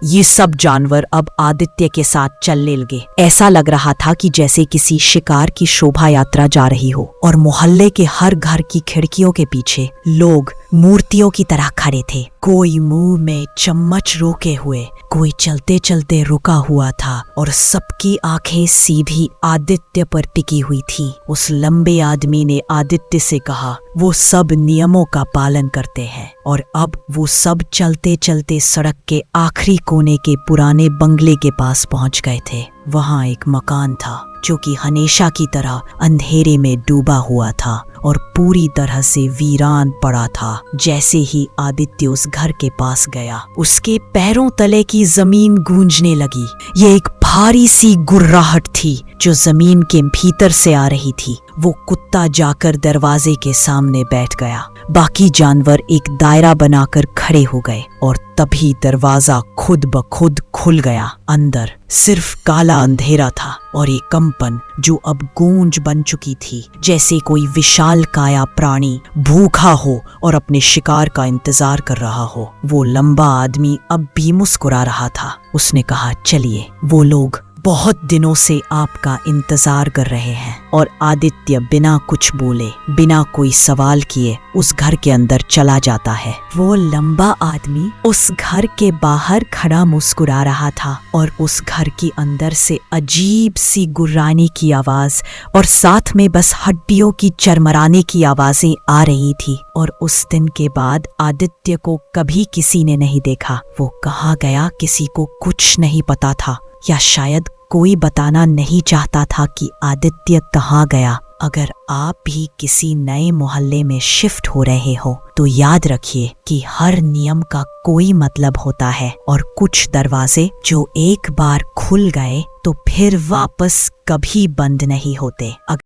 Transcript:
ये सब जानवर अब आदित्य के साथ चलने लगे। ऐसा लग रहा था कि जैसे किसी शिकार की शोभा यात्रा जा रही हो और मोहल्ले के हर घर की खिड़कियों के पीछे लोग मूर्तियों की तरह खड़े थे। कोई मुंह में चम्मच रोके हुए, कोई चलते चलते रुका हुआ था और सबकी आंखें सीधी आदित्य पर टिकी हुई थी। उस लंबे आदमी ने आदित्य से कहा, वो सब नियमों का पालन करते हैं। और अब वो सब चलते चलते सड़क के आखिरी कोने के पुराने बंगले के पास पहुंच गए थे। वहां एक मकान था जो कि हमेशा की तरह अंधेरे में डूबा हुआ था और पूरी तरह से वीरान पड़ा था। जैसे ही आदित्य उस घर के पास गया, उसके पैरों तले की जमीन गूंजने लगी। ये एक भारी सी गुर्राहट थी जो जमीन के भीतर से आ रही थी। वो कुत्ता जाकर दरवाजे के सामने बैठ गया। बाकी जानवर एक दायरा बनाकर खड़े हो गए और तभी दरवाजा खुद ब खुद खुल गया। अंदर सिर्फ काला अंधेरा था और एक कंपन जो अब गूंज बन चुकी थी, जैसे कोई विशाल काया प्राणी भूखा हो और अपने शिकार का इंतजार कर रहा हो। वो लंबा आदमी अब भी मुस्कुरा रहा था। उसने कहा, चलिए, वो लोग बहुत दिनों से आपका इंतजार कर रहे हैं। और आदित्य बिना कुछ बोले, बिना कोई सवाल किए उस घर के अंदर चला जाता है। वो लंबा आदमी उस घर के बाहर खड़ा मुस्कुरा रहा था और उस घर के अंदर से अजीब सी गुर्राने की आवाज और साथ में बस हड्डियों की चरमराने की आवाजें आ रही थी। और उस दिन के बाद आदित्य को कभी किसी ने नहीं देखा। वो कहाँ गया किसी को कुछ नहीं पता था, या शायद कोई बताना नहीं चाहता था कि आदित्य कहाँ गया। अगर आप भी किसी नए मोहल्ले में शिफ्ट हो रहे हो तो याद रखिए कि हर नियम का कोई मतलब होता है और कुछ दरवाजे जो एक बार खुल गए तो फिर वापस कभी बंद नहीं होते।